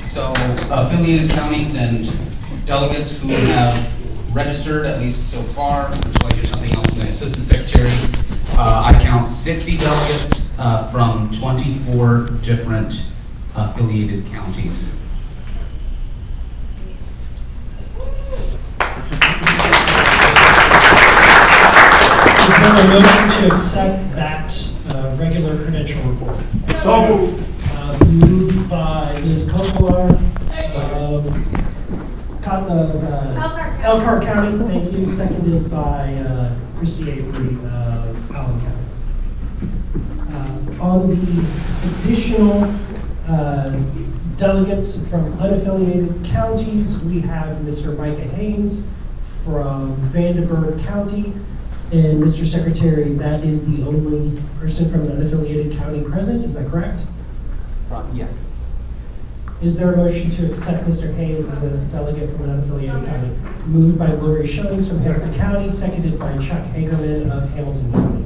So, affiliated counties and delegates who have registered, at least so far, which like here's something else from the Assistant Secretary. I count 60 delegates from 24 different affiliated counties. Is there a motion to accept that regular credential report? So moved. Moved by Ms. Kovalar of Elkhart County, thank you. Seconded by Christy Avery of Allen County. On the additional delegates from unaffiliated counties, we have Mr. Micah Haynes from Vandenberg County. And Mr. Secretary, that is the only person from an unaffiliated county present, is that correct? Yes. Is there a motion to accept Mr. Hayes as a delegate from an unaffiliated county? Moved by Gloria Shillings from Hampton County, seconded by Chuck Hagerman of Hamilton County.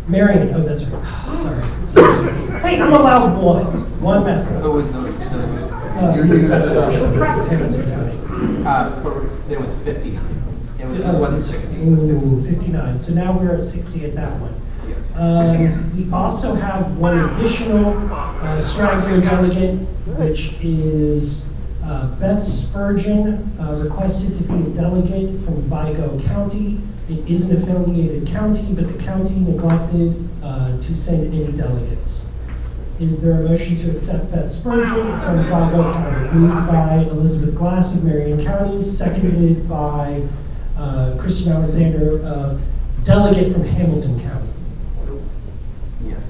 Marion, oh, that's right. Sorry. Hey, I'm a loud boy. One message. Who was the Hamilton County. There was 59. It wasn't 60. It was 59. So now we're at 60 at that one. Yes. We also have one additional straggler delegate, which is Beth Spurgeon, requested to be a delegate from Vigo County. It is an affiliated county, but the county neglected to send any delegates. Is there a motion to accept Beth Spurgeon from Vigo County? Moved by Elizabeth Glass of Marion County, seconded by Christian Alexander, delegate from Hamilton County. Yes.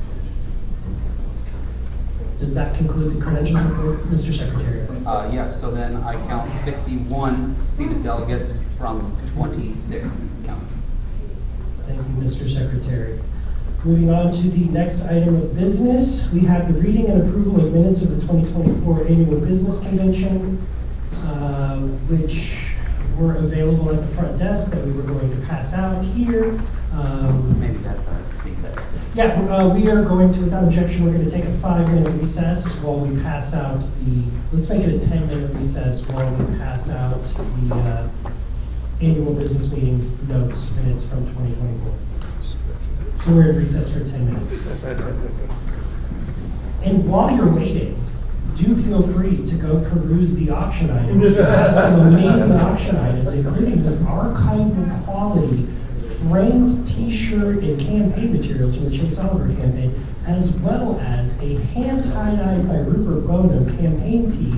Does that conclude the credentials report, Mr. Secretary? Yes, so then I count 61 seated delegates from 26 counties. Thank you, Mr. Secretary. Moving on to the next item of business, we have the reading and approval of minutes of the 2024 Annual Business Convention, which were available at the front desk that we were going to pass out here. Maybe that's a recess. Yeah, we are going to, without objection, we're going to take a 5-minute recess while we pass out let's make it a 10-minute recess while we pass out the annual business meeting minutes from 2024. So we're in recess for 10 minutes. And while you're waiting, do feel free to go peruse the auction items. We have some amazing auction items, including the archival quality framed t-shirt and campaign materials from the Chase Oliver campaign, as well as a hand tie-dye by Rupert Bonham campaign tee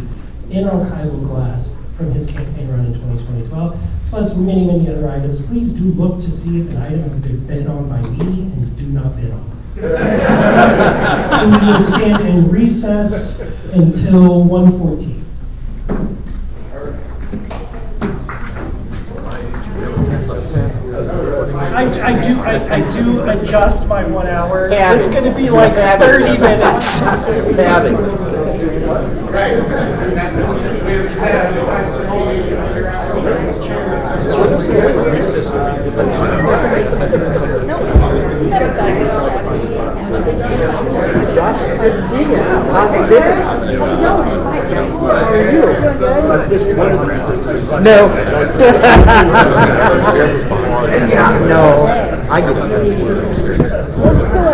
in archival glass from his campaign run in 2012, plus many, many other items. Please do look to see if an item has been bid on by me, and do not bid on. So we will stand in recess until 1:14. I do adjust my 1 hour. It's going to be like 30 minutes. Josh, good to see you. How are you? No. Yeah, no. I get it. What's still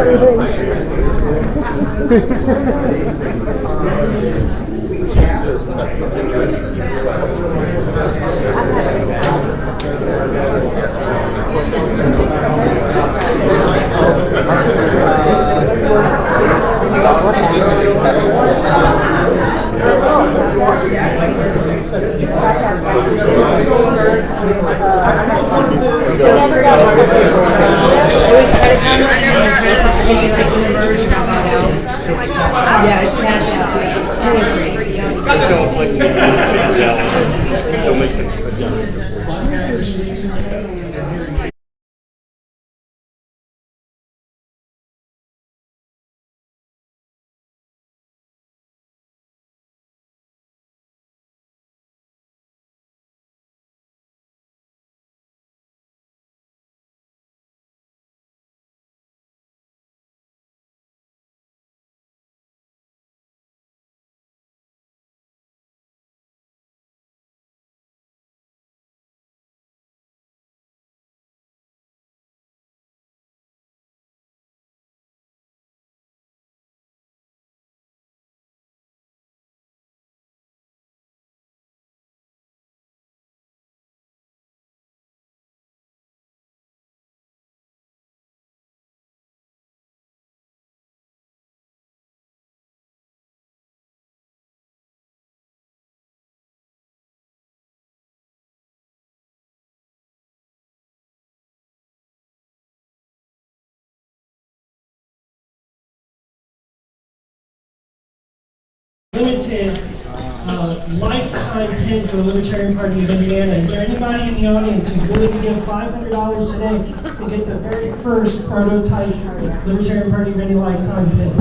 Yeah, it's cash out. 2 or 3. limited lifetime pin for the Libertarian Party of Indiana. Is there anybody in the audience who's willing to give $500 today to get the very first prototype Libertarian Party of Indiana lifetime pin?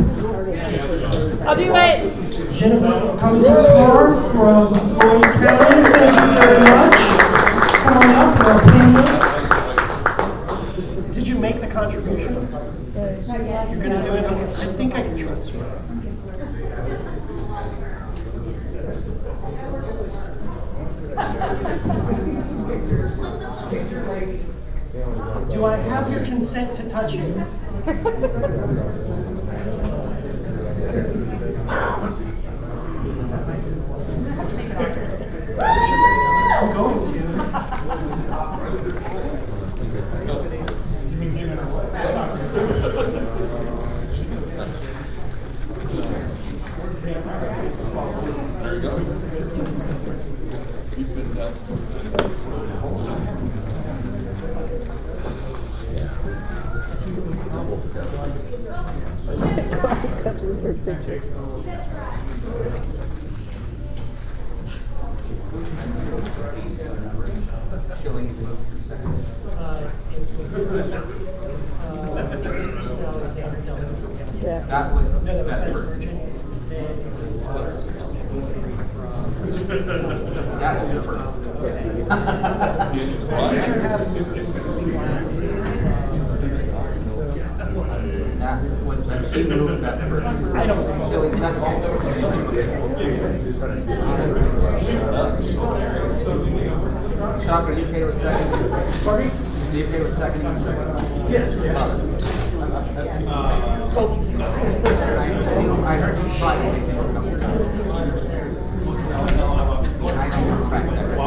I'll do it. Jennifer Commissar from Floyd County, thank you very much. Come on up, we'll pin you. Did you make the contribution? You're going to do it? Okay. I think I can trust you. Do I have your consent to touch you? I'm going to. There you go. That was, that's that was your first. That was when she moved, that's her. I don't know. That's also. Shocker, you okay with second? Sorry? Do you okay with second? Yes. I heard you try to say something a couple times. I know you tried second.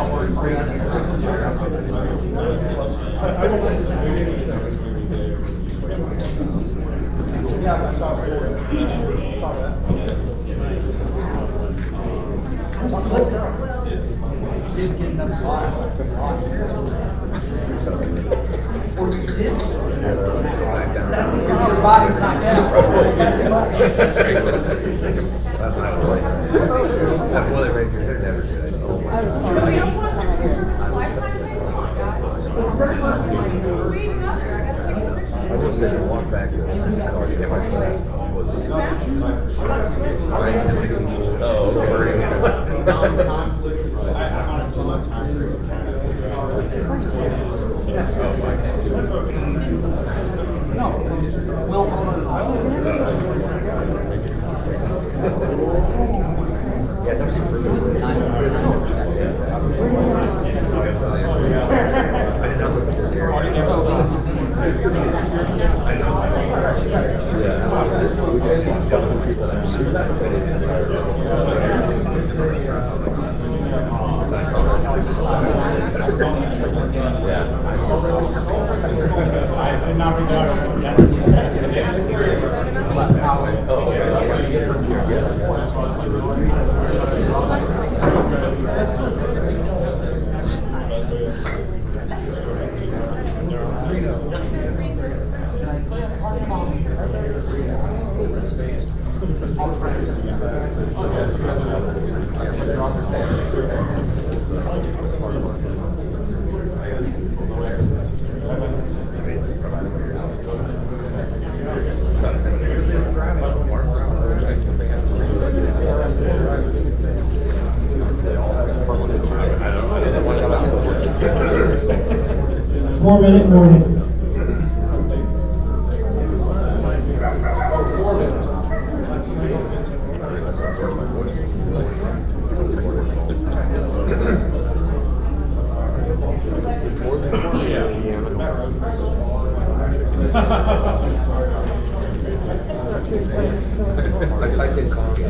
I'm slipping. Your body's not down. That's what I was like. That bullet right here, they're never good. I was fine. I will say to walk back to the car to get my stuff. So hurting. No. Will Yeah, it's actually for me. I did not look at this area. Four-minute warning. I typed in coffee.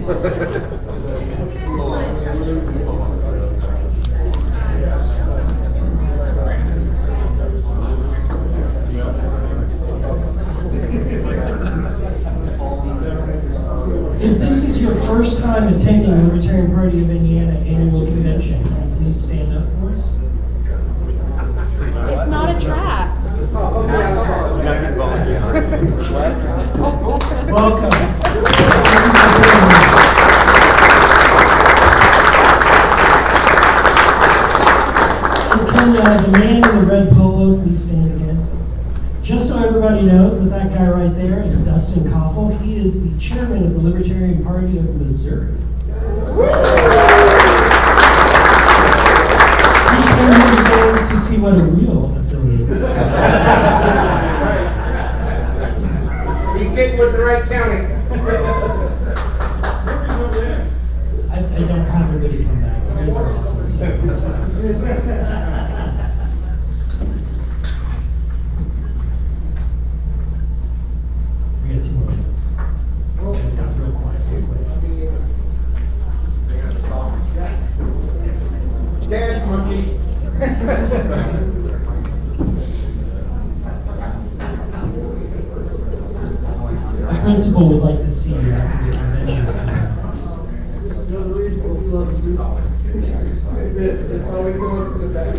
If this is your first time attending the Libertarian Party of Indiana annual convention, can you please stand up for us? It's not a trap. Welcome. Can the man in the red polo please stand again? Just so everybody knows that that guy right there is Dustin Koppel. He is the chairman of the Libertarian Party of Missouri. He came here today to see what a real affiliate is. He sits with the right county. I don't have everybody come back. You guys are awesome. So it's fine. We got 2 more minutes. It's got real quiet real quick. Dance monkey. The principal would like to see you after the convention. It's always going to the back.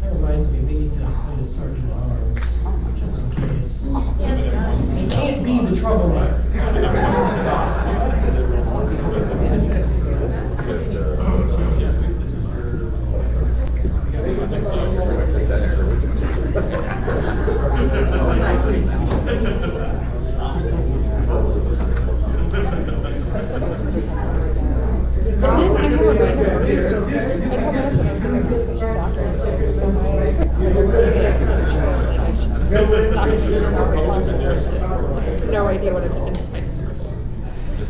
That reminds me, we need to appoint a sergeant at arms, just in case. It can't be the troublemaker. No idea what I'm doing.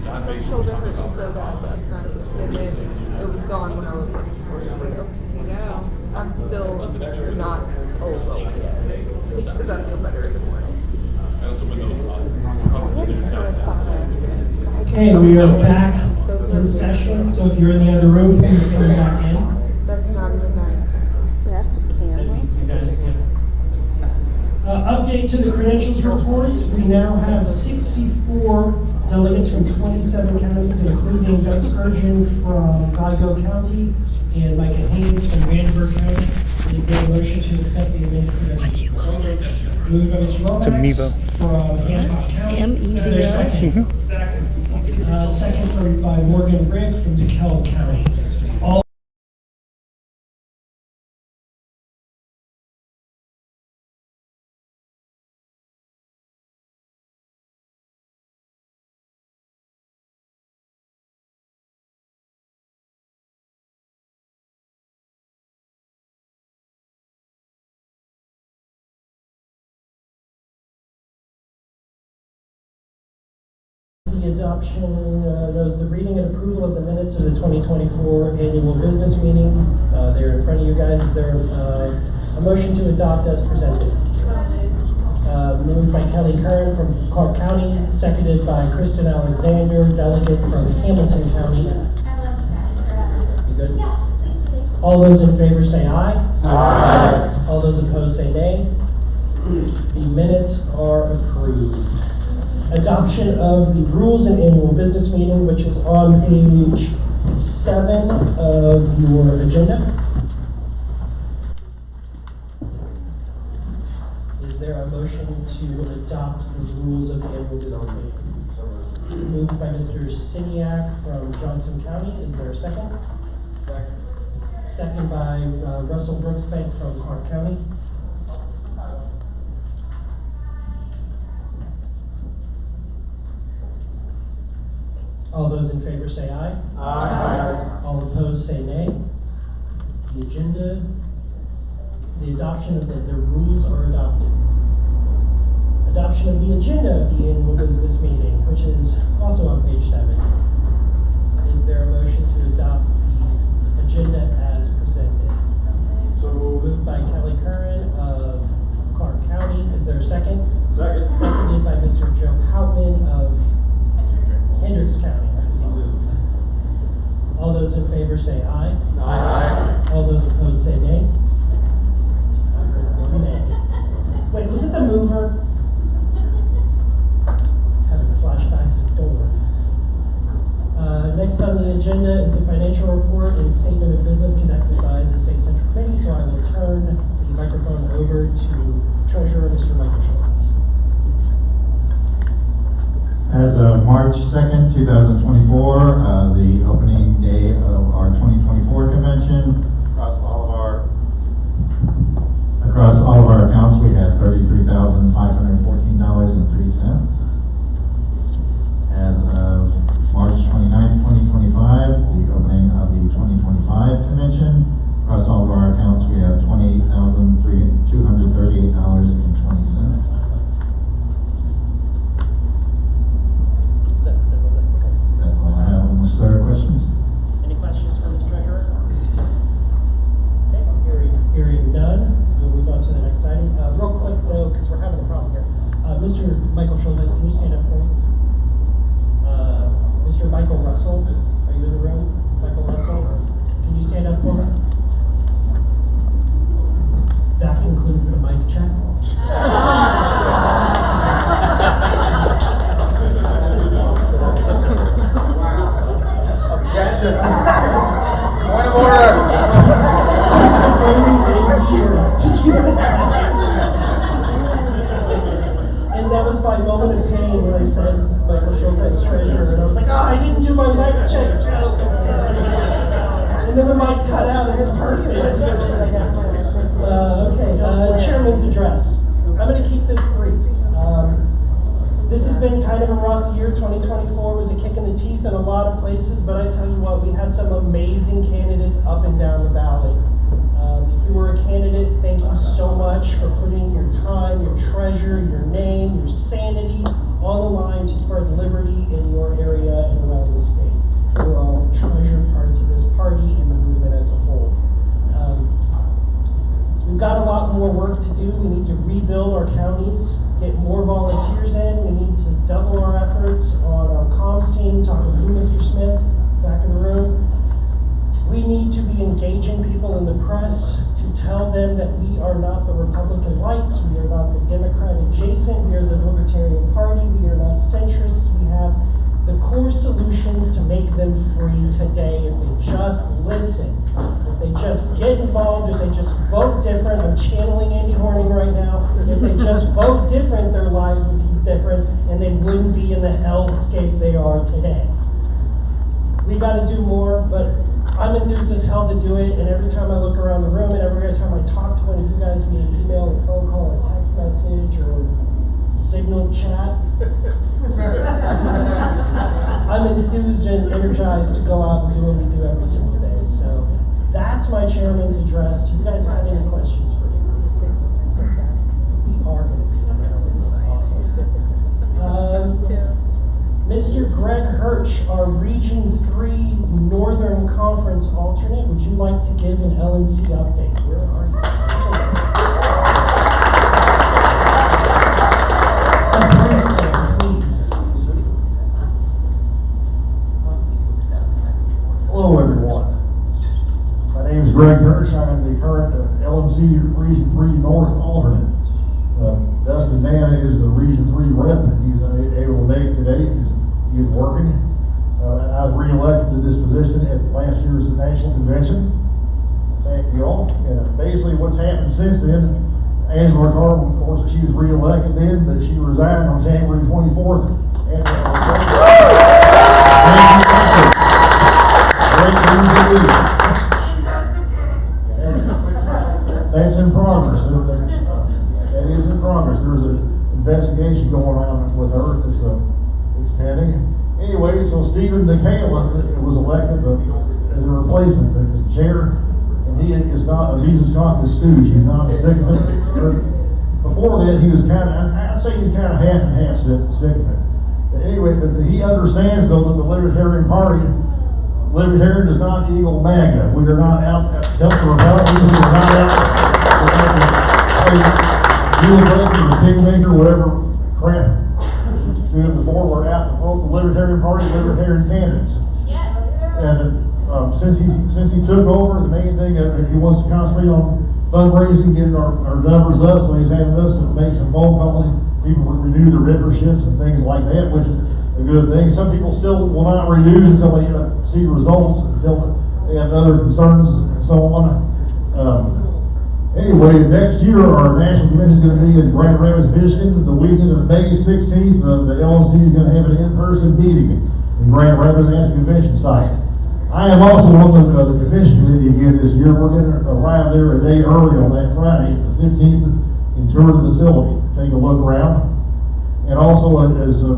My shoulder hurts so bad last night, and then it was gone when I was working for it. I'm still not well yet, because I feel better in the morning. Okay, we are back in session, so if you're in the other room, please come back in. That's not even that expensive. That's a camera. You guys get. Update to the credentials report. We now have 64 delegates from 27 counties, including Doug Spurgeon from Glasgow County and Micah Haynes from Vandenberg County. Is there a motion to accept the amended credentials? Moved by Mr. Lomax from Hancock County. Is there a second? Second by Morgan Rigg from DeKalb County. All the adoption, the reading and approval of the minutes of the 2024 annual business meeting. They're in front of you guys. Is there a motion to adopt as presented? Moved by Kelly Kern from Clark County, seconded by Kristen Alexander, delegate from Hamilton County. You good? All those in favor say aye. Aye. All those opposed say nay. The minutes are approved. Adoption of the rules and annual business meeting, which is on page 7 of your agenda. Is there a motion to adopt the rules of the annual business meeting? Moved by Mr. Siniak from Johnson County. Is there a second? Second. Second by Russell Brooksbank from Clark County. All those in favor say aye. Aye. All opposed say nay. The agenda, the adoption of the rules are adopted. Adoption of the agenda of the annual business meeting, which is also on page 7. Is there a motion to adopt the agenda as presented? So moved by Kelly Curran of those in favor say aye. Aye. All those opposed say nay. I heard one nay. Wait, was it the mover? Having flashbacks of Thor. Next on the agenda is the financial report and statement of business conducted by the State Central Committee, so I will turn the microphone over to Treasurer Mr. Michael Schultz. As of March 2nd, 2024, the opening day of our 2024 convention, across all of our accounts, we had $33,514.03. As of March 29th, 2025, the opening of the 2025 convention, across all of our accounts, we have $28,238.20. That's all I have. Unless there are questions? Any questions for Ms. Treasurer? Okay, hearing none, we'll move on to the next item. Real quick though, because we're having a problem here. Mr. Michael Schultz, can you stand up for me? Mr. Michael Russell, are you in the room? Michael Russell, can you stand up for me? That concludes the mic check. Objection. Point of order. And that was my moment of pain when I said Michael Schultz treasurer, and I was like, I didn't do my mic check joke. And then the mic cut out, it was perfect. Chairman's address. I'm going to keep this brief. This has been kind of a rough year. 2024 was a kick in the teeth in a lot of places, but I tell you what, we had some amazing candidates up and down the ballot. If you were a candidate, thank you so much for putting your time, your treasure, your name, your sanity on the line to spread liberty in your area and around the state. You're all treasured parts of this party and the movement as a whole. We've got a lot more work to do. We need to rebuild our counties, get more volunteers in. We need to double our efforts on our comms team, talking to you, Mr. Smith, back in the room. We need to be engaging people in the press to tell them that we are not the Republican lights, we are not the Democrat adjacent, we are the Libertarian Party, we are not centrists. We have the core solutions to make them free today if they just listen, if they just get involved, if they just vote different. I'm channeling Andy Horning right now. If they just vote different, their lives would be different and they wouldn't be in the hellscape they are today. We got to do more, but I'm enthused as hell to do it, and every time I look around the room and every time I talk to one of you guys via email or phone call or text message or signal chat, I'm enthused and energized to go out and do what we do every single day. So that's my chairman's address. Do you guys have any questions for me? We are going to be around. This is awesome. Mr. Greg Hirsch, our Region 3 Northern Conference alternate, would you like to give an LNC update? Where are you? Please. Hello, everyone. My name is Greg Hirsch. I'm the current LNC Region 3 North alternate. Dustin Manna is the Region 3 rep, and he's able to make today. He is working. And I was re-elected to this position at last year's National Convention. Thank you all. And basically what's happened since then, Angela Carter, of course, she was re-elected then, but she resigned on January 24th. And that's in progress. That is in progress. There's an investigation going on with her that's pending. Anyway, so Stephen DeCala was elected as a replacement as the chair, and he is not a Mises Caucus stooge. He's not a sycophant. Before that, he was kind of, I'd say he's kind of half and half sycophant. But anyway, but he understands though that the Libertarian does not equal MAGA. We are not out to help the Republicans. We are not out to deal breaker, the kingmaker, whatever crap. Before we're out to vote the Libertarian Party, Libertarian candidates. Yes. And since he took over, the main thing, he wants to concentrate on fundraising, getting our numbers up, so he's having us make some phone calls. People renew their memberships and things like that, which is a good thing. Some people still will not renew until they see results, until they have other concerns and so on. Anyway, next year our national convention is going to be in Grand Rapids, Michigan. The weekend of May 16th, the LLC is going to have an in-person meeting in Grand Rapids at the convention site. I am also on the convention committee again this year. We're going to arrive there a day early on that Friday, the 15th, and tour the facility, take a look around. And also, as the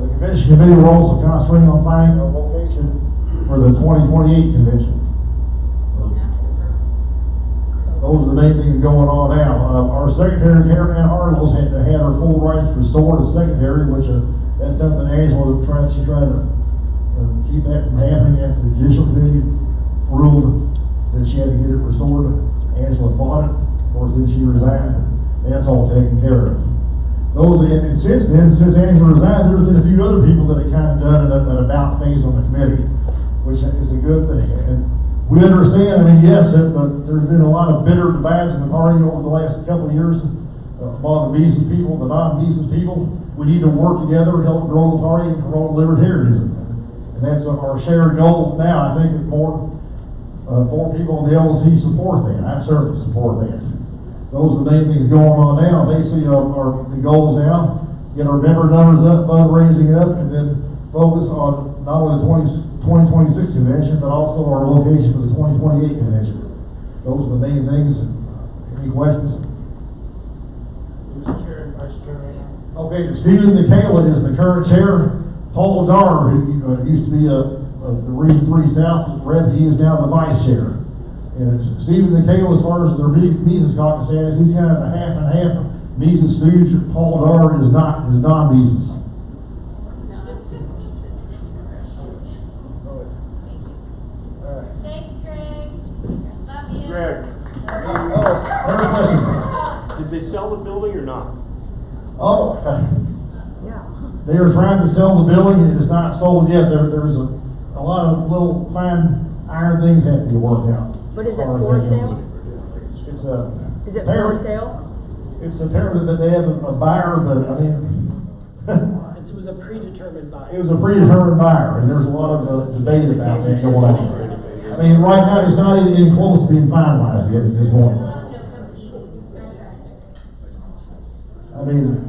convention committee, we're also concentrating on finding a location for the 2028 convention. Those are the main things going on now. Our secretary, Karen Ann Hartles, had her full rights restored as secretary, which that's something Angela tried to keep that from happening after the judicial committee ruled that she had to get it restored. Angela fought it. Of course, then she resigned. That's all taken care of. And since then, since Angela resigned, there's been a few other people that have kind of done an about face on the committee, which is a good thing. And we understand, I mean, yes, but there's been a lot of bitter divides in the party over the last couple of years among the Mises people, the non-Mises people. We need to work together to help grow the party and promote libertarianism. And that's our shared goal now. I think that more people on the LLC support that. I certainly support that. Those are the main things going on now. Basically, the goals now, get our member numbers up, fundraising up, and then focus on not only the 2026 convention, but also our location for the 2028 convention. Those are the main things. Any questions? Mr. Chair and Vice Chair. Okay, Stephen Nikala is the current chair. Paul Dar, who used to be the Region 3 South rep, he is now the vice chair. And Stephen Nikala, as far as the Mises caucus status, he's kind of a half and half Mises stooge. Paul Dar is non-Mises. Greg, did they sell the building or not? Oh, they are trying to sell the building. It is not sold yet. There's a lot of little fine iron things have to be worked out. But is it for sale? It's Is it for sale? It's apparently that they have a buyer, but I mean, It was a predetermined buyer. it was a predetermined buyer, and there's a lot of debate about that going on. I mean, right now it's not even close to being finalized yet at this point. I mean,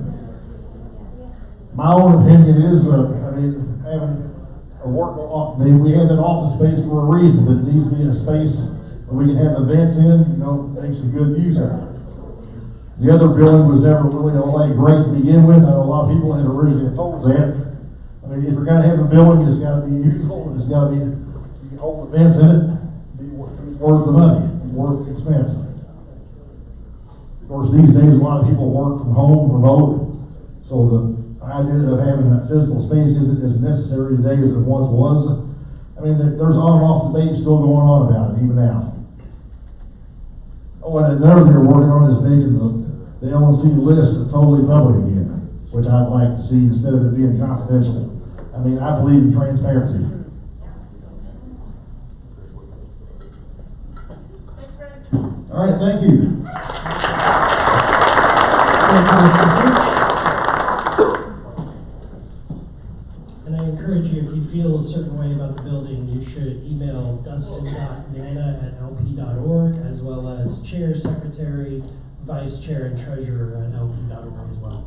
my own opinion is, having a work, we have that office space for a reason, but it needs to be a space that we can have events in, make some good use of it. The other building was never really all that great to begin with. I know a lot of people had originally told that. I mean, if you're gonna have a building, it's gotta be useful, it's gotta be, you can hold events in it, be worth the money, worth the expense. Of course, these days, a lot of people work from home, remote, so the idea of having that physical space isn't as necessary today as it once was. I mean, there's on and off debate still going on about it, even now. Oh, and another thing we're working on is making the LLC list totally public again, which I'd like to see instead of it being confidential. I mean, I believe in transparency. All right, thank you. And I encourage you, if you feel a certain way about the building, you should email dustin.nana@lp.org, as well as chair, secretary, vice chair, and treasurer at lp.org as well.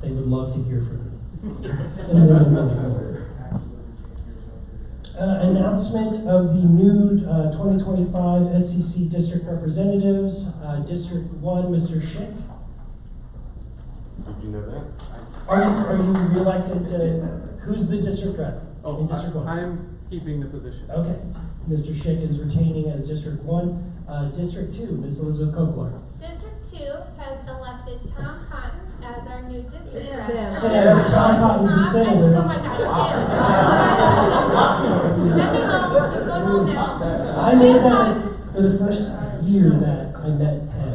They would love to hear from you. Announcement of the new 2025 SEC district representatives. District 1, Mr. Schick. Did you know that? Are you reelected to, who's the district rep in District 1? I'm keeping the position. Okay, Mr. Schick is retaining as District 1. District 2, Ms. Elizabeth Kokler. District 2 has elected Tom Cotton as our new district rep. Tim, Tom Cotton's the senator. Oh my God, Tim. Go home now. I made that for the first year that I met Tim.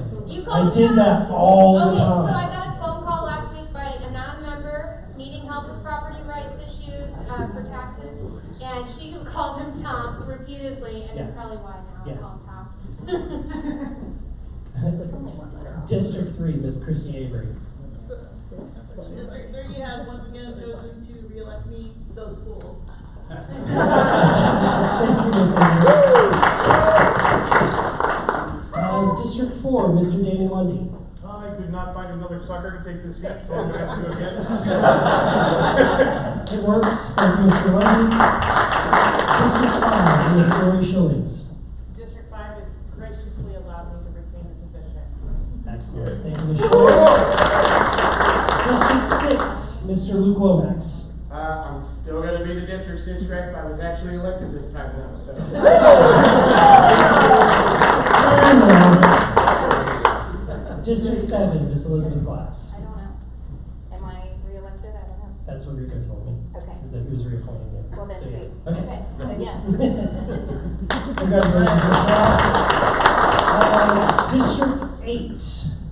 I did that all the time. So I got a phone call last week by a non-member needing help with property rights issues for taxes, and she called him Tom repeatedly. probably why now. Yeah. I'll talk. It's only one letter off. District 3, Miss Christy Avery. District 3 has once again chosen to re-elect me, those fools. Thank you, Miss Avery. District 4, Mr. Danny Lundy. I could not find another sucker to take this seat, so I'm gonna have to go again. It works. Thank you, Mr. Lundy. District 5, Miss Lori Shillings. District 5 has graciously allowed me to retain the position. Excellent. Thank you, Ms. Shillings. District 6, Mr. Luke Lomax. I'm still gonna be the District 6 rep. I was actually elected this time now, so. District 7, Miss Elizabeth Glass. I don't know. Am I re-elected? I don't know. That's what Rico told me. Okay. That he was reappointing you. Well, then So, yeah. sweet. Okay. So yes. Congratulations, Ms. Glass. District 8.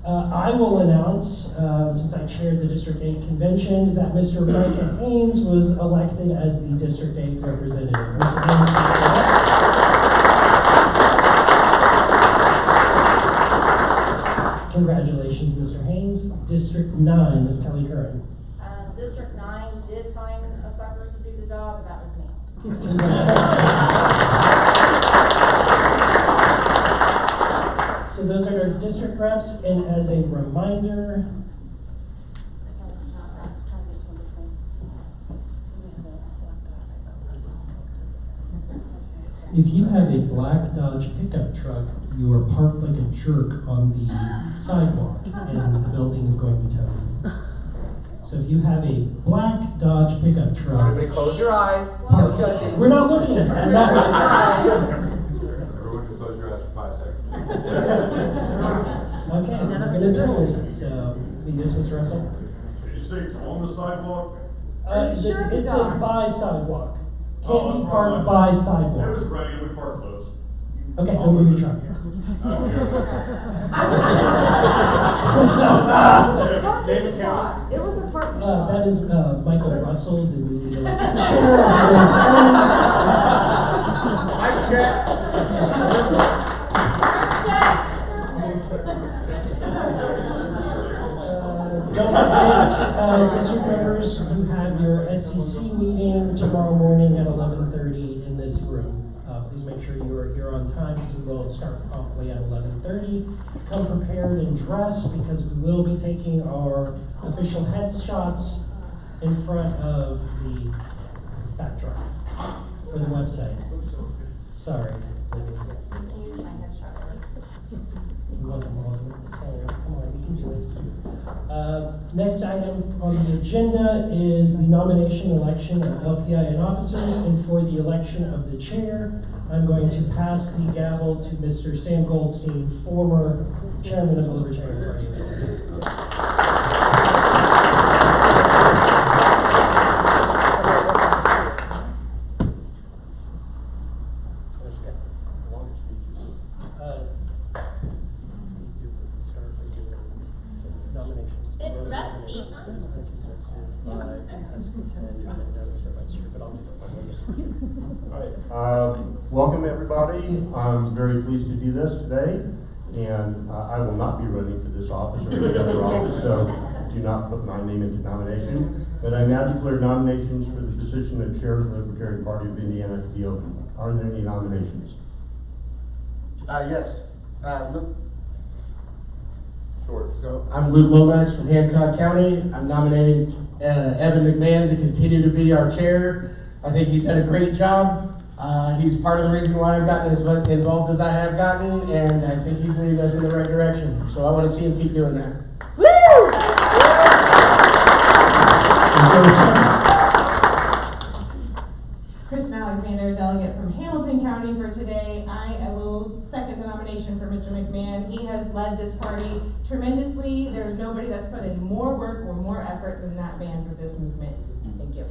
I will announce, since I chaired the District 8 convention, that Mr. Micah Haynes was elected as the District 8 representative. Mr. Haynes, congratulations, Mr. Haynes. District 9, Ms. Kelly Curran. District 9 did find a sucker to do the job, and that was me. So those are our district reps, and as a reminder, if you have a black Dodge pickup truck, you are parked like a jerk on the sidewalk, and the building is going to tell you. So if you have a black Dodge pickup truck, Everybody close your eyes. No judging. we're not looking. We're not looking. Everyone just close your eyes for 5 seconds. Okay, we're gonna tell it. So, yes, Mr. Russell? Did you say on the sidewalk? It says by sidewalk. Can't be parked by sidewalk. It was ready, we parked close. Okay, don't move your truck. David County. It was a parking That is Michael Russell, the newly elected chair of Lawrence County. Mic check. Don't forget, district members, you have your SEC meeting tomorrow morning at 11:30 in this room. Please make sure you are here on time because we will start promptly at 11:30. Come prepared and dressed because we will be taking our official headshots in front of the backdrop for the website. Sorry. You want them all to look the same. Come on, you can do it. Next item on the agenda is the nomination election of LPIN officers, and for the election of the chair, I'm going to pass the gavel to Mr. Sam Goldstein, former chairman of the Libertarian Party. Welcome, everybody. I'm very pleased to do this today, and I will not be running for this office or any other office, so do not put my name into nomination. But I now declare nominations for the position of Chair of the Libertarian Party of Indiana to be open. Are there any nominations? Yes. Luke. Short. So I'm Luke Lomax from Hancock County. I'm nominating Evan McMahon to continue to be our chair. I think he's done a great job. He's part of the reason why I've gotten as involved as I have gotten, and I think he's leading us in the right direction. So I want to see him keep doing that. Woo! Kristen Alexander, delegate from Hamilton County for today. I will second the nomination for Mr. McMahon. He has led this party tremendously. There's nobody that's put in more work or more effort than that man for this movement. Thank you.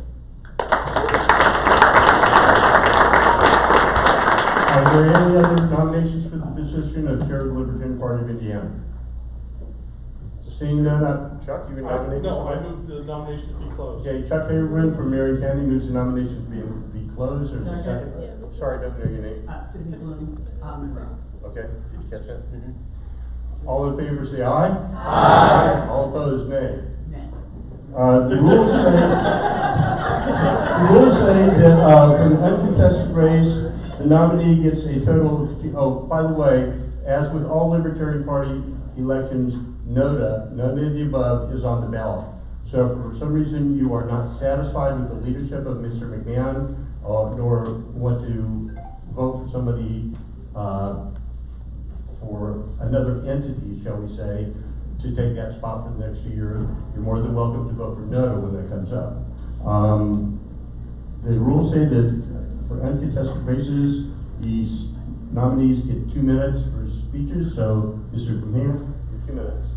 Are there any other nominations for the position of Chair of the Libertarian Party of Indiana? Seeing none, Chuck, you nominate? No, I move the nomination to be closed. Okay, Chuck Haberman from Marion County moves the nomination to be closed. There's a second. Sorry, don't know your name. Sydney Bloom, Monroe. Okay, did you catch that? All in favor say aye. Aye. All opposed, nay. The rules say that for an uncontested race, the nominee gets a total of, oh, by the way, as with all Libertarian Party elections, none of the above is on the ballot. So if for some reason you are not satisfied with the leadership of Mr. McMahon, nor want to vote for somebody for another entity, shall we say, to take that spot for the next 2 years, you're more than welcome to vote for no when that comes up. The rules say that for uncontested races, these nominees get 2 minutes for speeches, so Mr. McMahon, 2 minutes.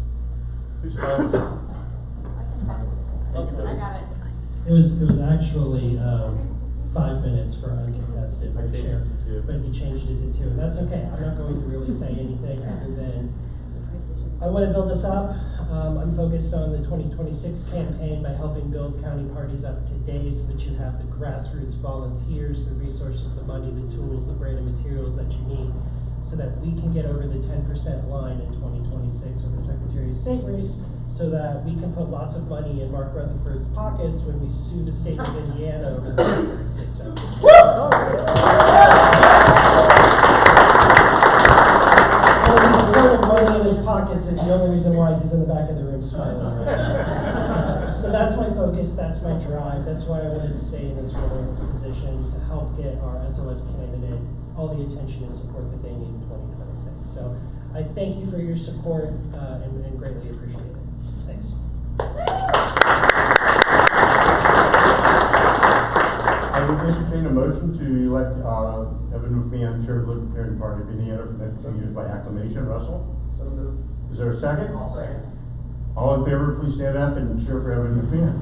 Who's I got it. It was actually 5 minutes for uncontested for chair, but he changed it to 2. That's okay. I'm not going to really say anything other than I want to build this up. I'm focused on the 2026 campaign by helping build county parties up today so that you have the grassroots volunteers, the resources, the money, the tools, the brand and materials that you need so that we can get over the 10% line in 2026 with the Secretary of State race so that we can put lots of money in Mark Rutherford's pockets when we sue the state of Indiana over the Secretary system. Money in his pockets is the only reason why he's in the back of the room smiling right now. So that's my focus, that's my drive, that's why I wanted to stay in this role, in this position, to help get our SOS candidate all the attention and support that they need in 2026. So I thank you for your support and greatly appreciate it. Thanks. I would entertain a motion to elect Evan McMahon, Chair of the Libertarian Party of Indiana for the next 2 years by acclamation. Russell? So moved. Is there a second? I'll second. All in favor, please stand up and cheer for Evan McMahon.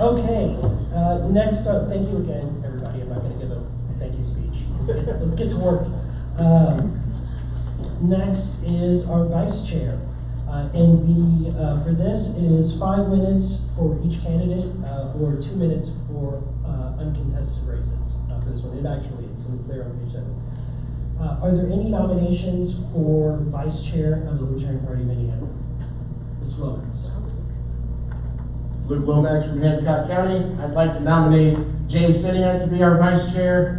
Okay, next up, thank you again, everybody. I'm not going to give a thank you speech. Let's get to work. Next is our vice chair. And for this is 5 minutes for each candidate or 2 minutes for uncontested races for this one. It actually is, and it's there on page 7. Are there any nominations for vice chair of the Libertarian Party of Indiana? Mr. Lomax. Luke Lomax from Hancock County. I'd like to nominate James Siniak to be our vice chair.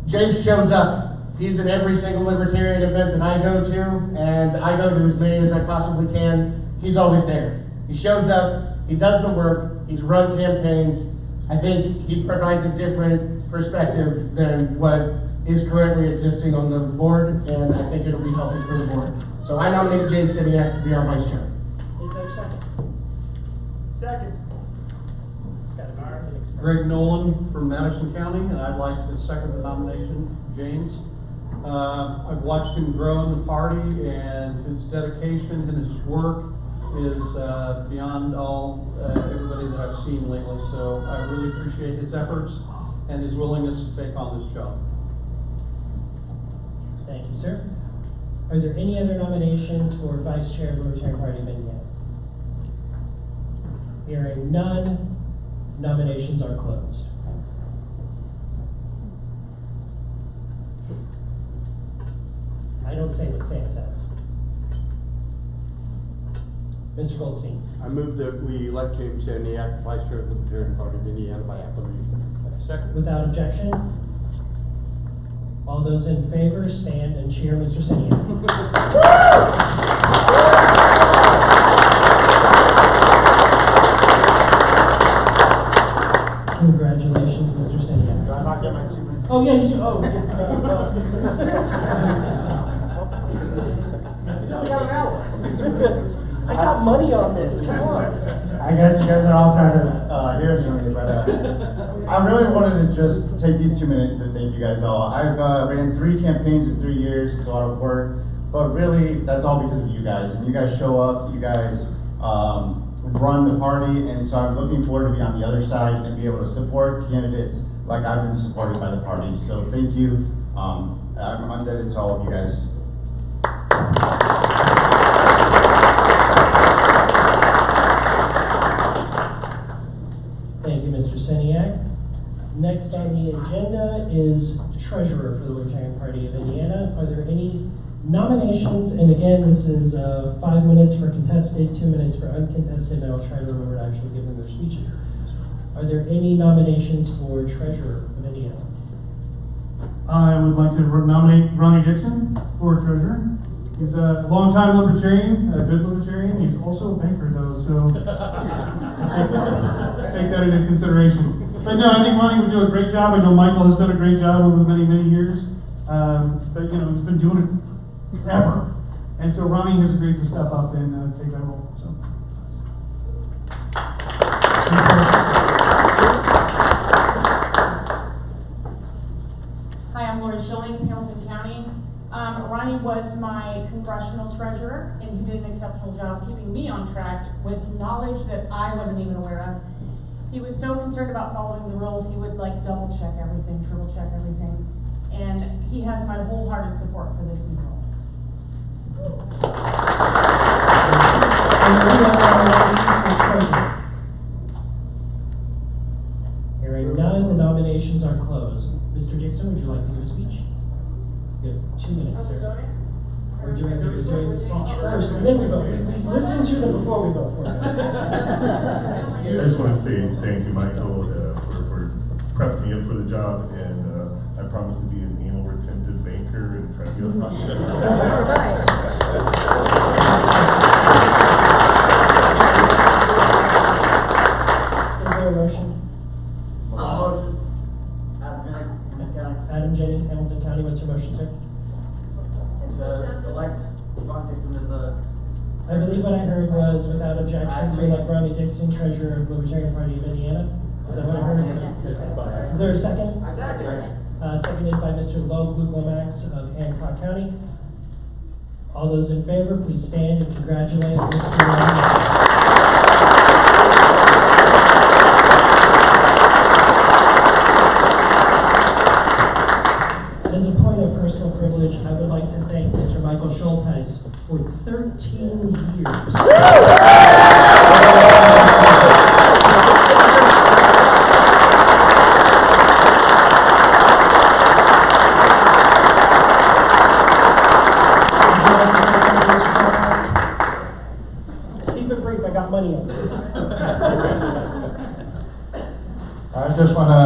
James shows up. He's at every single Libertarian event that I go to, and I go to as many as I possibly can. He's always there. He shows up, he does the work, he's run campaigns. I think he provides a different perspective than what is currently existing on the board, and I think it'll be healthy for the board. So I nominate James Siniak to be our vice chair. Is there a second? Second. It's got to be an express. Greg Nolan from Madison County, and I'd like to second the nomination, James. I've watched him grow in the party, and his dedication and his work is beyond all everybody that I've seen lately. So I really appreciate his efforts and his willingness to take on this job. Thank you, sir. Are there any other nominations for Vice Chair of the Libertarian Party of Indiana? Hearing none, nominations are closed. I don't say what Sam says. Mr. Goldstein. I move that we elect James Siniak, Vice Chair of the Libertarian Party of Indiana by acclamation. Second. Without objection? All those in favor, stand and cheer Mr. Siniak. Congratulations, Mr. Siniak. Do I not get my 2 minutes? Oh, yeah, you do. Oh, I got money on this. Come on. I guess you guys are all tired of hearing me, but I really wanted to just take these 2 minutes to thank you guys all. I've ran 3 campaigns in 3 years. It's a lot of work. but really, that's all because of you guys. And you guys show up, you guys run the party, and so I'm looking forward to be on the other side and be able to support candidates like I've been supported by the party. So thank you. I'm indebted to all of you guys. Thank you, Mr. Seniak. Next on the agenda is treasurer for the Libertarian Party of Indiana. Are there any nominations? And again, this is 5 minutes for contested, 2 minutes for uncontested, and I'll try to remember to actually give them their speeches. Are there any nominations for treasurer of Indiana? I would like to nominate Ronnie Dixon for treasurer. He's a longtime libertarian, a good libertarian. He's also a banker, though, so take that into consideration. But no, I think Ronnie would do a great job. I know Michael has done a great job over many, many years. But you know, he's been doing it forever. And so Ronnie has agreed to step up and take that role. So. Hi, I'm Lori Schillings, Hamilton County. Ronnie was my congressional treasurer, and he did an exceptional job keeping me on track with knowledge that I wasn't even aware of. He was so concerned about following the rules, he would like double check everything, triple check everything. And he has my wholehearted support for this new role. Hearing none, the nominations are closed. Mr. Dixon, would you like to give a speech? You have 2 minutes, sir. We're doing the speech first, and then we vote. Listen to them before we vote for it. I just want to say thank you, Michael, for prepping me up for the job, and I promise to be an anal retentive banker and try to get a project. Is there a motion? Adam Jennings, Hamilton County. What's your motion, sir? I believe what I heard was without objection to elect Ronnie Dixon, treasurer of Libertarian Party of Indiana. Is that what I heard? Is there a second? Seconded by Mr. Lomax of Hancock County. All those in favor, please stand and congratulate Mr. Lomax. As a point of personal privilege, I would like to thank Mr. Michael Schulteis for 13 years. Keep it brief, I got money on this. I just want to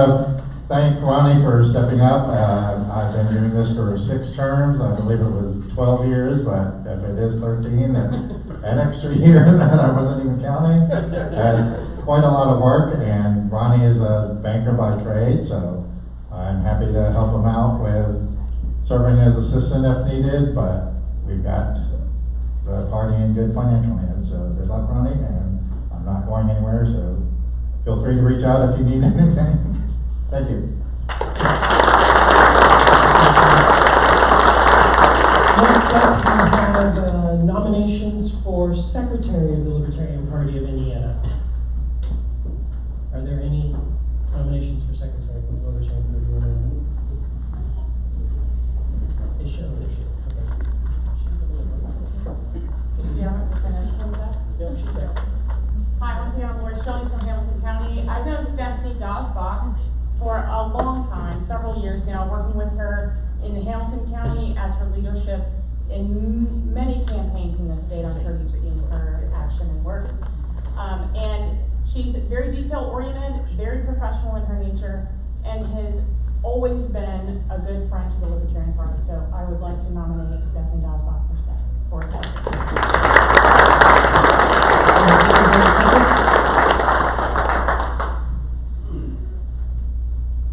thank Ronnie for stepping up. I've been doing this for 6 terms. I believe it was 12 years, but if it is 13, then an extra year that I wasn't even counting. It's quite a lot of work, and Ronnie is a banker by trade, so I'm happy to help him out with serving as assistant if needed, but we've got the party in good financial hands, so good luck, Ronnie, and I'm not going anywhere, so feel free to reach out if you need anything. Thank you. Next up, we have nominations for Secretary of the Libertarian Party of Indiana. Are there any nominations for Secretary of the Libertarian Party of Indiana? They show there she is. Hi, once again, I'm Lori Schillings from Hamilton County. I've known Stephanie Gosbach for a long time, several years now, working with her in Hamilton County as her leadership in many campaigns in the state. I'm sure you've seen her action and work. And she's very detail-oriented, very professional in her nature, and has always been a good friend to the Libertarian Party. So I would like to nominate Stephanie Gosbach for secretary.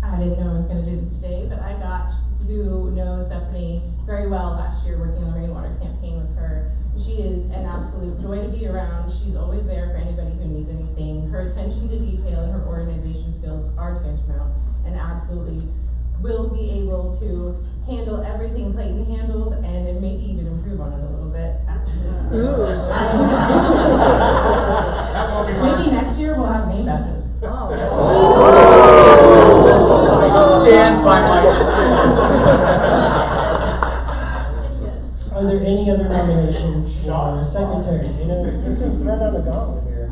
I didn't know I was going to do this today, but I got to know Stephanie very well last year working on the rainwater campaign with her. She is an absolute joy to be around. She's always there for anybody who needs anything. Her attention to detail and her organization skills are tantamount and absolutely will be able to handle everything Clayton handled and then maybe even improve on it a little bit. Maybe next year we'll have name badges. I stand by my decision. Are there any other nominations for secretary? You know, you can throw down the gauntlet here.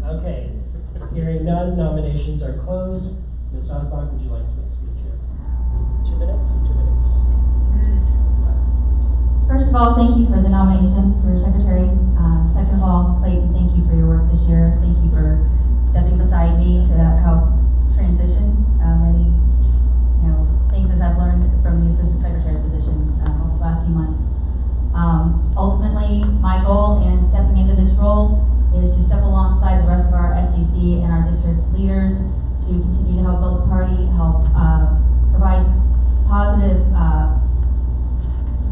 Okay, hearing none, nominations are closed. Ms. Osbach, would you like to make a speech here? 2 minutes, 2 minutes. First of all, thank you for the nomination for secretary. Second of all, Clayton, thank you for your work this year. Thank you for stepping beside me to help transition many, things as I've learned from the assistant secretary position over the last few months. Ultimately, my goal in stepping into this role is to step alongside the rest of our SCC and our district leaders to continue to help build the party, help provide positive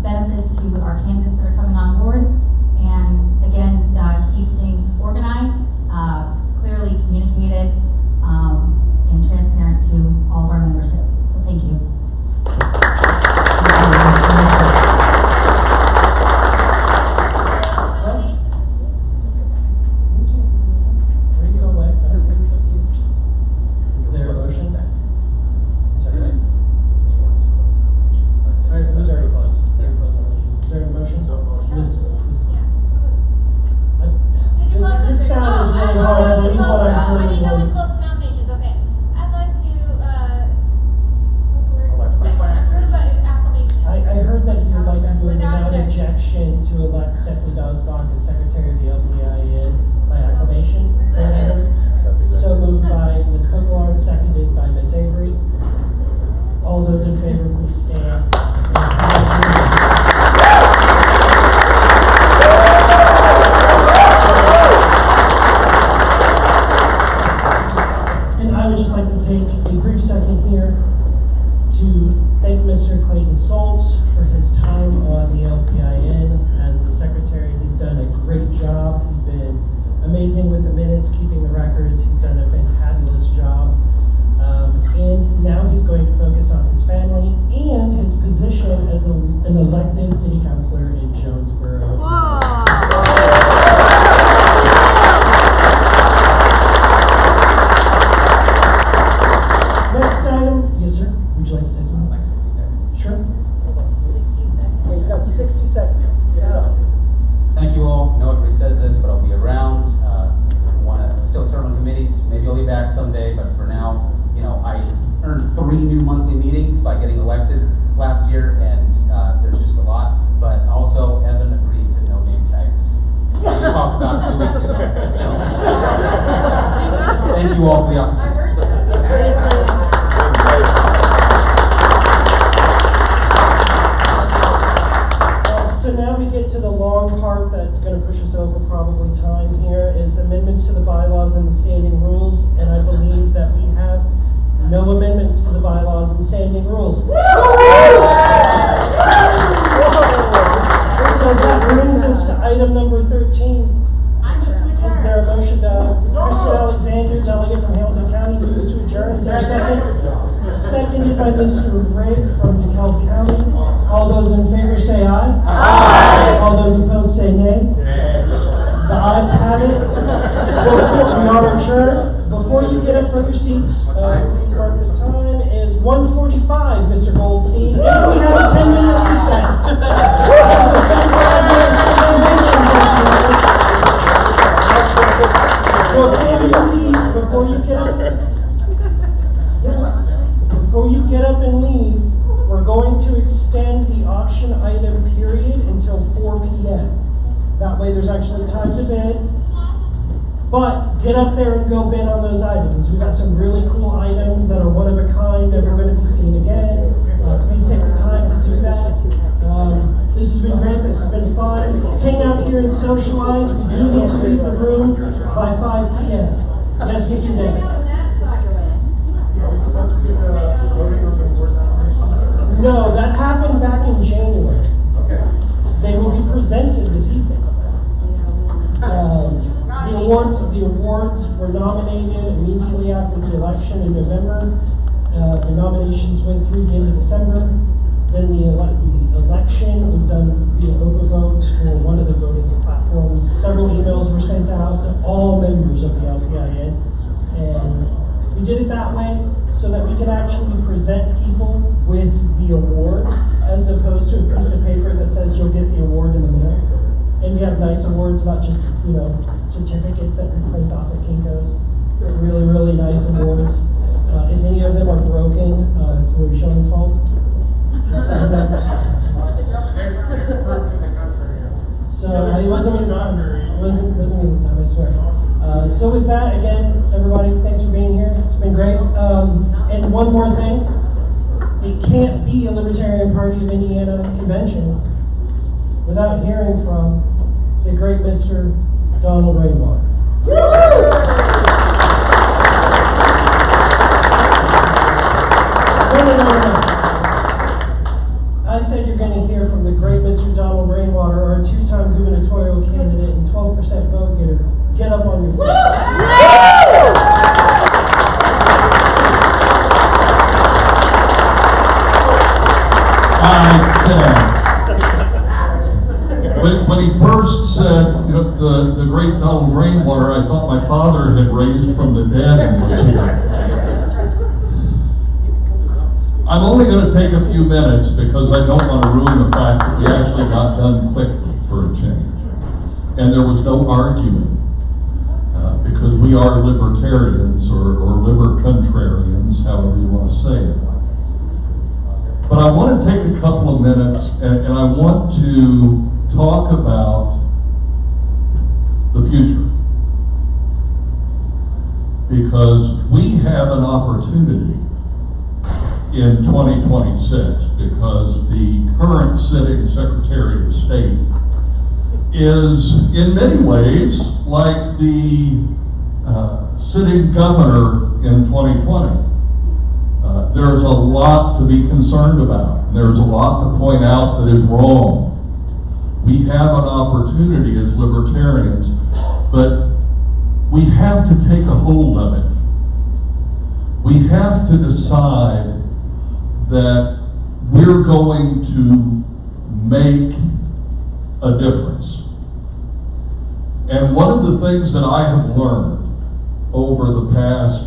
benefits to our candidates that are coming on board, and again, keep things organized, clearly communicated, and transparent to all of our membership. So thank you. Is there a motion? Alright, who's already closed? Already closed nominations. Is there a motion? This sound is really hard. I believe what I heard was. Nominations, okay. I'd like to, what's the word? Approve by acclamation. I heard that you would like to move without objection to elect Stephanie Dosbach as secretary of the LPIN by acclamation. Is that what I heard? So moved by Ms. Coquillard, seconded by Ms. Avery. All those in favor, please stand. And I would just like to take a brief second here to thank Mr. Clayton Soltz for his time on the LPIN as the secretary. He's done a great job. He's been amazing with the minutes, keeping the records. He's done a fantabulous job. And now he's going to focus on his family and his position as an elected city councilor in Jonesboro. Next item, yes sir, would you like to say something? Like 60 seconds. Sure. 60 seconds. Yeah, you got 60 seconds. Thank you all. I know everybody says this, but I'll be around. Want to still serve on committees. Maybe I'll be back someday, but for now, I earned 3 new monthly meetings by getting elected last year, and there's just a lot. But also, Evan agreed to no name tags. We talked about it 2 weeks ago. So. Thank you all for the opportunity. So now we get to the long part that's going to push us over probably time here, is amendments to the bylaws and the standing rules, and I believe that we have no amendments to the bylaws and standing rules. So that brings us to item number 13. Is there a motion? Kristen Alexander, delegate from Hamilton County, moves to adjourn. Is there a second? Seconded by Mr. Rigg from DeKalb County. All those in favor say aye. Aye. All those opposed say nay. The ayes have it. We are adjourned. Before you get up from your seats, please mark the time is 1:45, Mr. Goldstein. And we have a 10-minute recess. There's a 35-minute before you get up, yes, before you get up and leave, we're going to extend the auction item period until 4 p.m. That way there's actually time to bid. But get up there and go bid on those items. We've got some really cool items that are one of a kind, never going to be seen again. Please take the time to do that. This has been great. This has been fun. Hang out here and socialize. We do need to leave the room by 5 p.m. Yes, Mr. David. No, that happened back in January. They will be presented this evening. The awards were nominated immediately after the election in November, The nominations went through the end of December. Then the election was done via open vote for one of the voting platforms. Several emails were sent out to all members of the LPIN. And we did it that way so that we could actually present people with the award as opposed to a piece of paper that says you'll get the award in the mail. And we have nice awards, not just, certificates that we print off at Kinko's. They're really, really nice awards. If any of them are broken, it's Louis Shelling's fault. Just saying that. So it wasn't me this time. It wasn't me this time, I swear. So with that, again, everybody, thanks for being here. It's been great. And one more thing. It can't be a Libertarian Party of Indiana convention without hearing from the great Mr. Donald Rainwater. No. I said you're going to hear from the great Mr. Donald Rainwater, our two-time gubernatorial candidate and 12% vote getter. Get up on your feet. When he first said the great Donald Rainwater, I thought my father had raised from the dead and was here. I'm only going to take a few minutes because I don't want to ruin the fact that we actually got done quickly for a change. And there was no arguing because we are libertarians or liber-contrarians, however you want to say it. But I want to take a couple of minutes and I want to talk about the future. Because we have an opportunity in 2026 because the current sitting Secretary of State is in many ways like the sitting governor in 2020. There's a lot to be concerned about. There's a lot to point out that is wrong. We have an opportunity as libertarians, but we have to take a hold of it. We have to decide that we're going to make a difference. And one of the things that I have learned over the past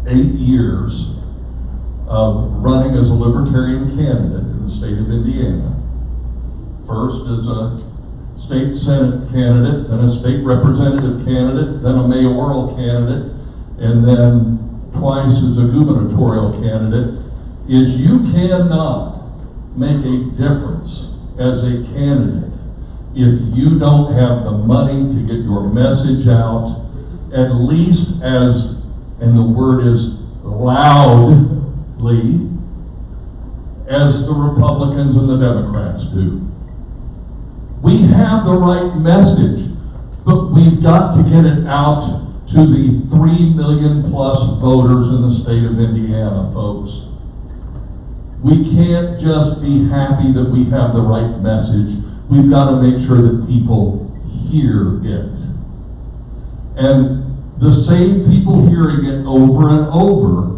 8 years of running as a Libertarian candidate in the state of Indiana, first as a state Senate candidate, then a state representative candidate, then a mayoral candidate, and then twice as a gubernatorial candidate, is you cannot make a difference as a candidate if you don't have the money to get your message out, at least as, and the word is loudly, as the Republicans and the Democrats do. We have the right message, but we've got to get it out to the 3 million plus voters in the state of Indiana, folks. We can't just be happy that we have the right message. We've got to make sure that people hear it. And the same people hearing it over and over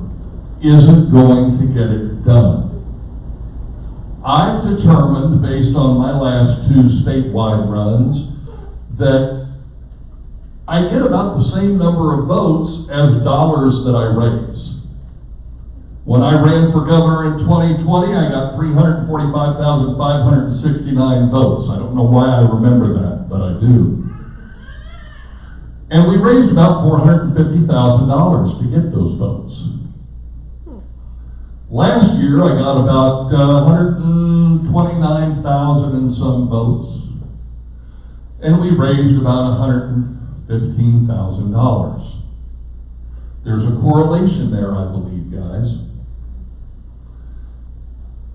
isn't going to get it done. I've determined, based on my last 2 statewide runs, that I get about the same number of votes as dollars that I raise. When I ran for governor in 2020, I got 345,569 votes. I don't know why I remember that, but I do. And we raised about $450,000 to get those votes. Last year, I got about 129,000 and some votes. And we raised about $115,000. There's a correlation there, I believe, guys.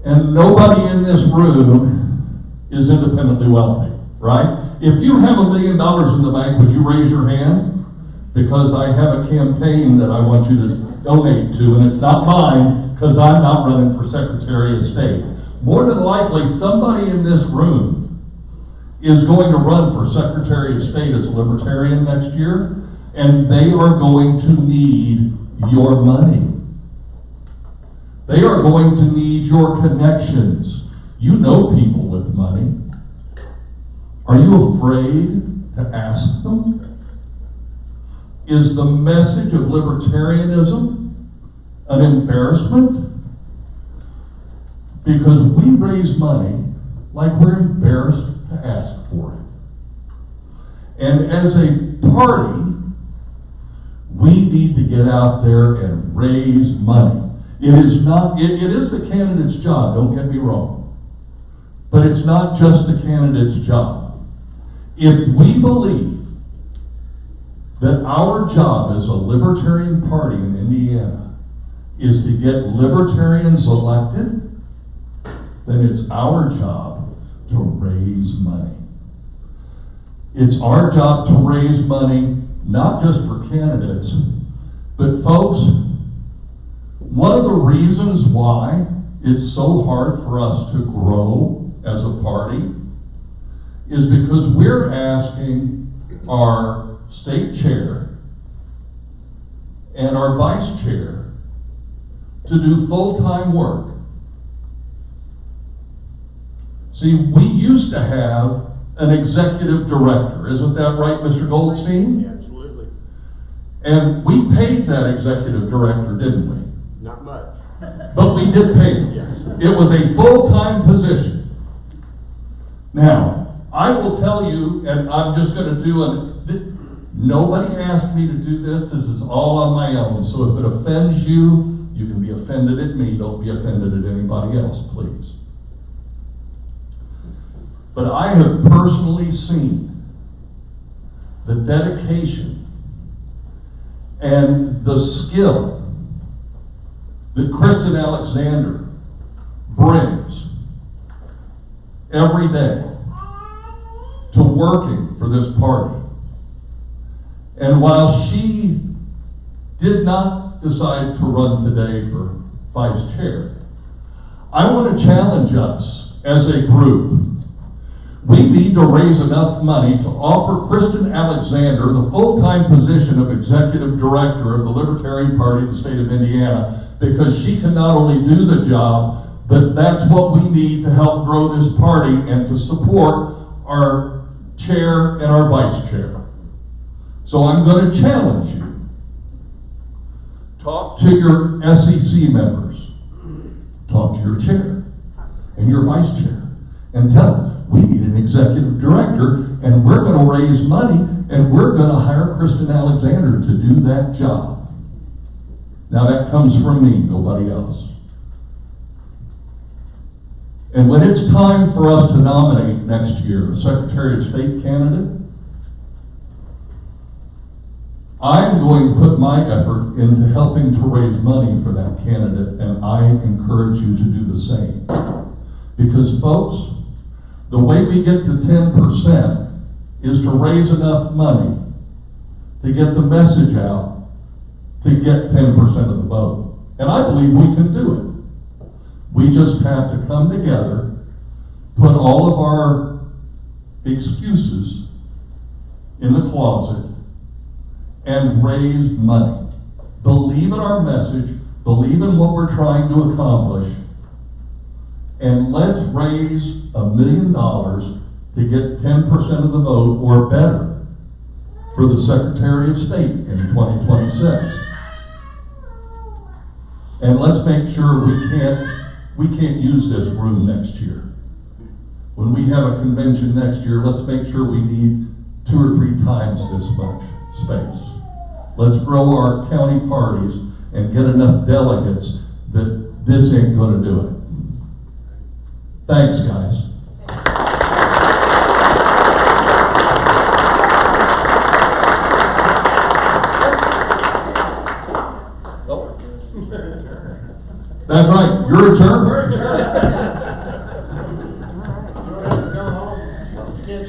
And nobody in this room is independently wealthy, right? If you have $1 million in the bank, would you raise your hand? Because I have a campaign that I want you to donate to, and it's not mine, because I'm not running for Secretary of State. More than likely, somebody in this room is going to run for Secretary of State as a Libertarian next year, and they are going to need your money. They are going to need your connections. You know people with money. Are you afraid to ask them? Is the message of libertarianism an embarrassment? Because we raise money like we're embarrassed to ask for it. And as a party, we need to get out there and raise money. It is the candidate's job, don't get me wrong. But it's not just the candidate's job. If we believe that our job as a libertarian party in Indiana is to get libertarians elected, then it's our job to raise money. It's our job to raise money, not just for candidates, but folks, one of the reasons why it's so hard for us to grow as a party is because we're asking our state chair and our vice chair to do full-time work. See, we used to have an executive director, isn't that right, Mr. Goldstein? Absolutely. And we paid that executive director, didn't we? Not much. But we did pay him. Yes. It was a full-time position. Now, I will tell you, and I'm just going to do nobody asked me to do this. This is all on my own. So if it offends you, you can be offended at me. Don't be offended at anybody else, please. But I have personally seen the dedication and the skill that Kristen Alexander brings every day to working for this party. And while she did not decide to run today for vice chair, I want to challenge us as a group. We need to raise enough money to offer Kristen Alexander the full-time position of executive director of the Libertarian Party of the state of Indiana, because she can not only do the job, but that's what we need to help grow this party and to support our chair and our vice chair. So I'm going to challenge you. Talk to your SEC members. Talk to your chair and your vice chair and tell them, we need an executive director, and we're going to raise money, and we're going to hire Kristen Alexander to do that job. Now that comes from me, nobody else. And when it's time for us to nominate next year a Secretary of State candidate, I'm going to put my effort into helping to raise money for that candidate, and I encourage you to do the same. Because folks, the way we get to 10% is to raise enough money to get the message out to get 10% of the vote. And I believe we can do it. We just have to come together, put all of our excuses in the closet, and raise money. Believe in our message, believe in what we're trying to accomplish, and let's raise $1 million to get 10% of the vote or better for the Secretary of State in 2026. And let's make sure we can't use this room next year. When we have a convention next year, let's make sure we need 2 or 3 times this much space. Let's grow our county parties and get enough delegates that this ain't gonna do it. Thanks, guys. That's right, you're adjourned. Go home. Get